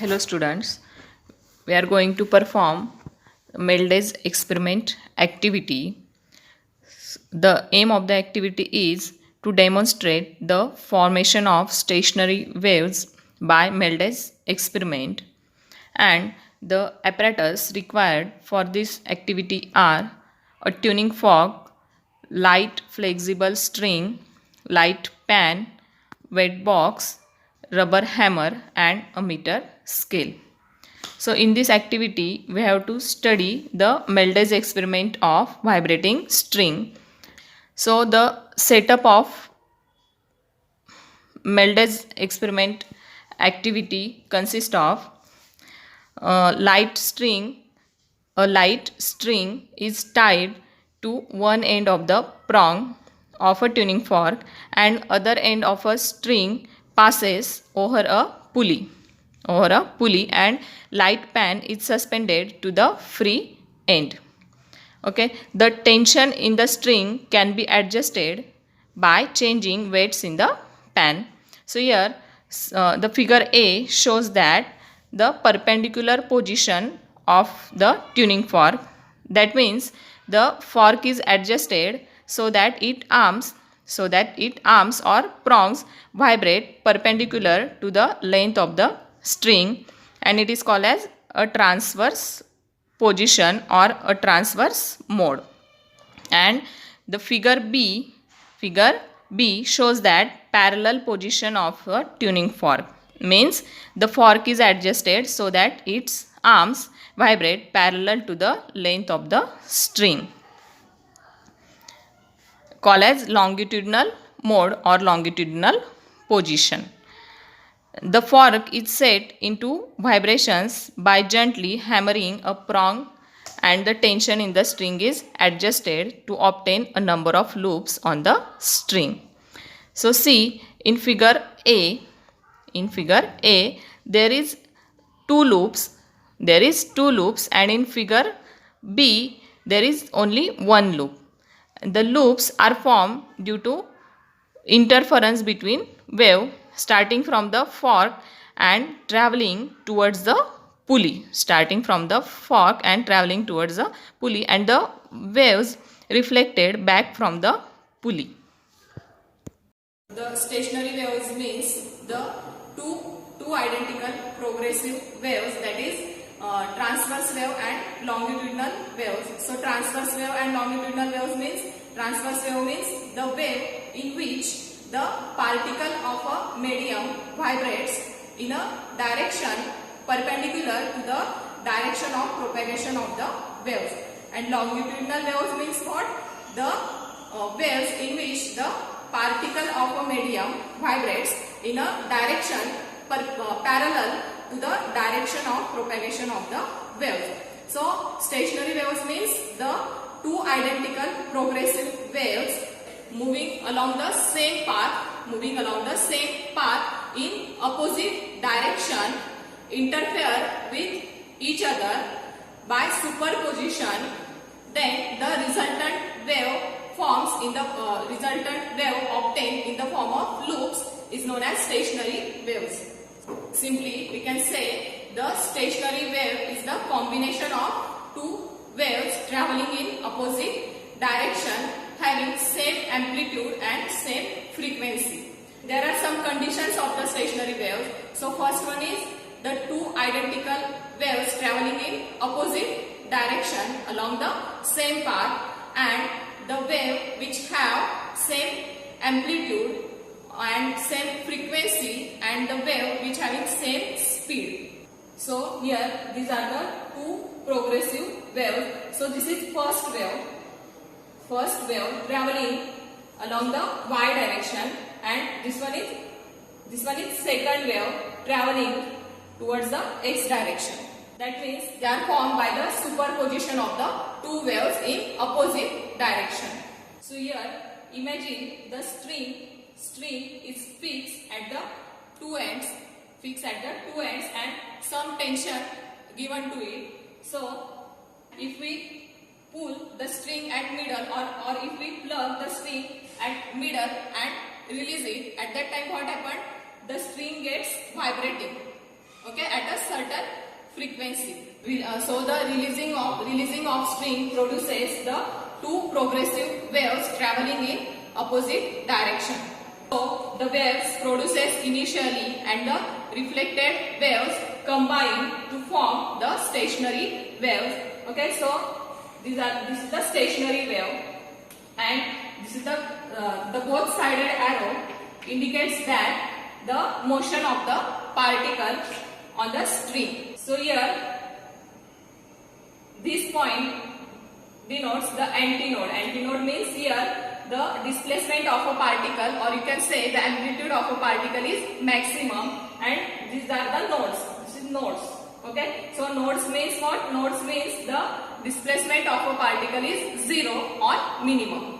Hello students, we are going to perform Melday's experiment activity. The aim of the activity is to demonstrate the formation of stationary waves by Melday's experiment, and the apparatus required for this activity are a tuning fork, light flexible string, light pan, wet box, rubber hammer and a meter scale. So in this activity we have to study the Melday's experiment of vibrating string. So the setup of Melday's experiment activity consists of light string. A light string is tied to one end of the prong of a tuning fork and other end of a string passes over a pulley and light pan is suspended to the free end. Okay, the tension in the string can be adjusted by changing weights in the pan. So here the figure A shows that the perpendicular position of the tuning fork, that means the fork is adjusted so that its arms or prongs vibrate perpendicular to the length of the string, and it is called as a transverse position or a transverse mode. And the figure B shows that parallel position of a tuning fork, means the fork is adjusted so that its arms vibrate parallel to the length of the string, called as longitudinal mode or longitudinal position. The fork is set into vibrations by gently hammering a prong, and the tension in the string is adjusted to obtain a number of loops on the string. So see, in figure A there is two loops and in figure B there is only one loop. The loops are formed due to interference between wave starting from the fork and traveling towards the pulley, and the waves reflected back from the pulley. The stationary waves means the two identical progressive waves, that is transverse wave and longitudinal waves. So transverse wave and longitudinal waves means, transverse wave means the wave in which the particle of a medium vibrates in a direction perpendicular to the direction of propagation of the waves. And longitudinal waves means what? The waves in which the particle of a medium vibrates in a direction parallel to the direction of propagation of the waves. So stationary waves means the two identical progressive waves moving along the same path in opposite direction, interfere with each other by superposition. Then the resultant wave obtained in the form of loops is known as stationary waves. Simply we can say the stationary wave is the combination of two waves traveling in opposite direction, having same amplitude and same frequency. There are some conditions of the stationary waves. So first one is the two identical waves traveling in opposite direction along the same path, and the wave which have same amplitude and same frequency, and the wave which having same speed. So here these are the two progressive waves. So this is first wave traveling along the y direction, and this one is second wave traveling towards the x direction. That means they are formed by the superposition of the two waves in opposite direction. So here imagine the string is fixed at the two ends and some tension given to it. So if we pull the string at middle, or if we plug the string at middle and release it, at that time what happened? The string gets vibrating, okay, at a frequency. So the releasing of string produces the two progressive waves traveling in opposite direction. So the waves produces initially and the reflected waves combine to form the stationary waves. Okay, so this is the stationary wave, and this is the both sided arrow indicates that the motion of the particle on the string. So here this point denotes the antinode. Antinode means here the displacement of a particle, or you can say the amplitude of a particle is maximum, and these are the nodes. This is nodes. Okay, so nodes means what? Nodes means the displacement of a particle is 0 or minimum.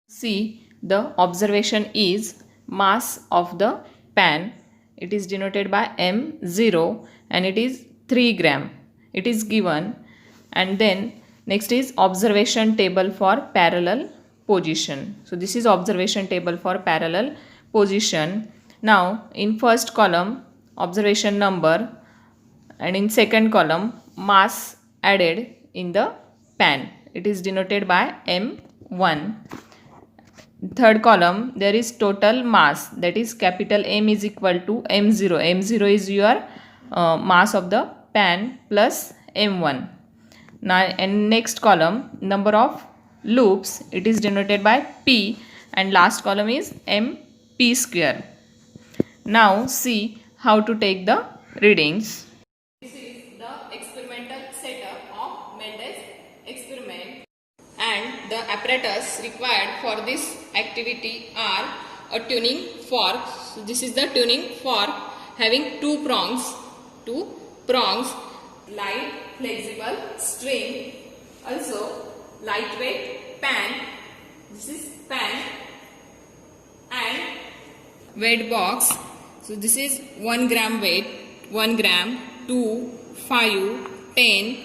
See, the observation is mass of the pan. It is denoted by m0 and it is 3 gram. It is given, and then next is observation table for parallel position. So this is observation table for parallel position. Now in first column observation number, and in second column mass added in the pan. It is denoted by m1. Third column there is total mass, that is capital M is equal to m0. M0 is your mass of the pan plus m1. Now and next column number of loops, it is denoted by p, and last column is mp square. Now see how to take the readings. This is the experimental setup of Mendel's experiment, and the apparatus required for this activity are a tuning fork. So this is the tuning fork having two prongs, light flexible string, also lightweight pan, this is pan, and weight box. So this is 1 gram weight, 1 gram, 2, 5, 10,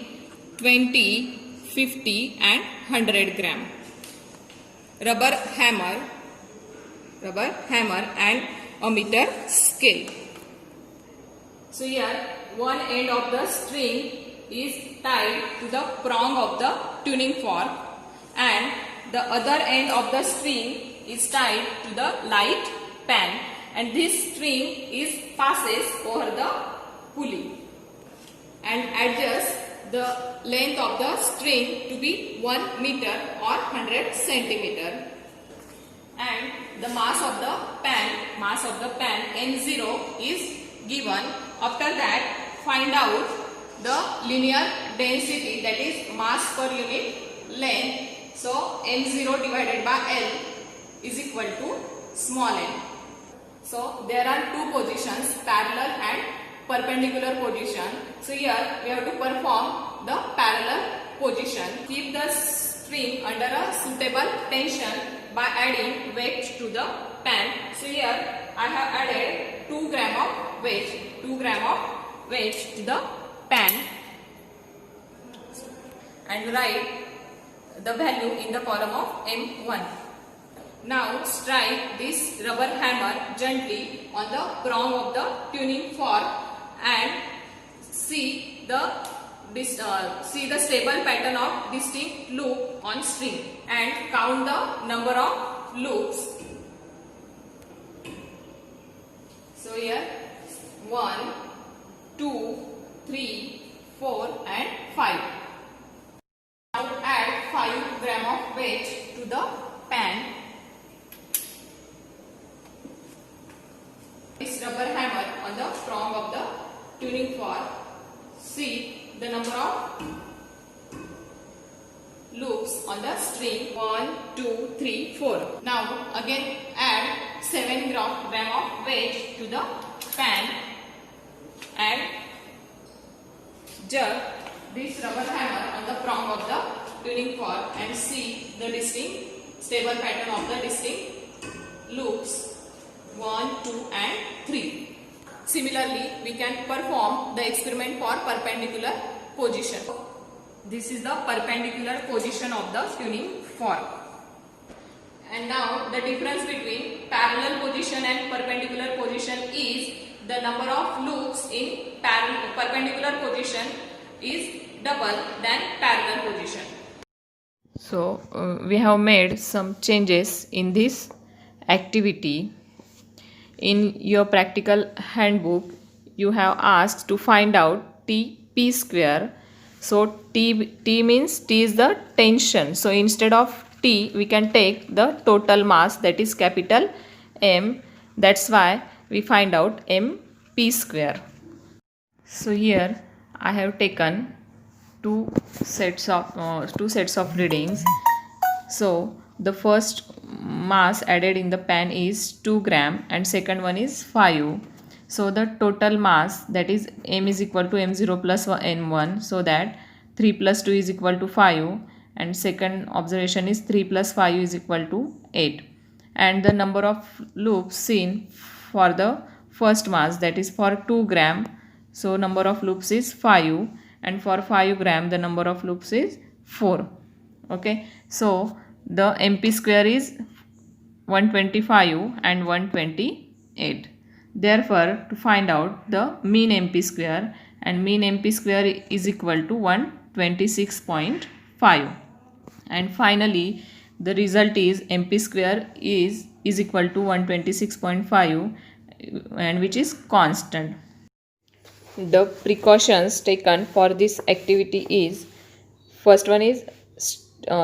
20, 50 and 100 gram. Rubber hammer and a meter scale. So here one end of the string is tied to the prong of the tuning fork, and the other end of the string is tied to the light pan, and this string passes over the pulley and adjusts the length of the string to be 1 meter or 100 centimeter, and the mass of the pan n0 is given. After that find out the linear density, that is mass per unit length. So n0 divided by L is equal to small n. So there are two positions, parallel and perpendicular position. So here we have to perform the parallel position. Keep the string under a suitable tension by adding weight to the pan. So here I have added 2 gram of weight to the pan, and write the value in the column of M1. Now strike this rubber hammer gently on the prong of the tuning fork and see the stable pattern of distinct loop on string, and count the number of loops. So here 1, 2, 3, 4 and 5. Now add 5 gram of weight to the pan. This rubber hammer on the prong of the tuning fork. See the number of loops on the string. 1, 2, 3, 4. Now again add 7 gram of weight to the pan and jerk this rubber hammer on the prong of the tuning fork and see the distinct stable pattern of the distinct loops 1, 2 and 3. Similarly, we can perform the experiment for perpendicular position. This is the perpendicular position of the tuning fork. And now the difference between parallel position and perpendicular position is the number of loops in perpendicular position is double than parallel position. So we have made some changes in this activity. In your practical handbook, you have asked to find out T square. So T means T is the tension. So instead of T, we can take the total mass, that is capital M. That's why we find out MP square. So here I have taken two sets of readings. So the first mass added in the pan is 2 gram and second one is 5. So the total mass, that is m is equal to m0 plus n1, so that 3 plus 2 is equal to 5, and second observation is 3 plus 5 is equal to 8. And the number of loops seen for the first mass, that is for 2 gram, so number of loops is 5, and for 5 gram the number of loops is 4. Okay, so the MP square is 125 and 128. Therefore, to find out the mean MP square, and mean MP square is equal to 126.5. And finally, the result is MP square is equal to 126.5, and which is constant. The precautions taken for this activity is, first one is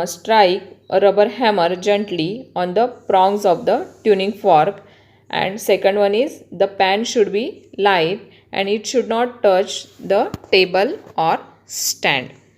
strike a rubber hammer gently on the prongs of the tuning fork, and second one is the pan should be light and it should not touch the table or stand.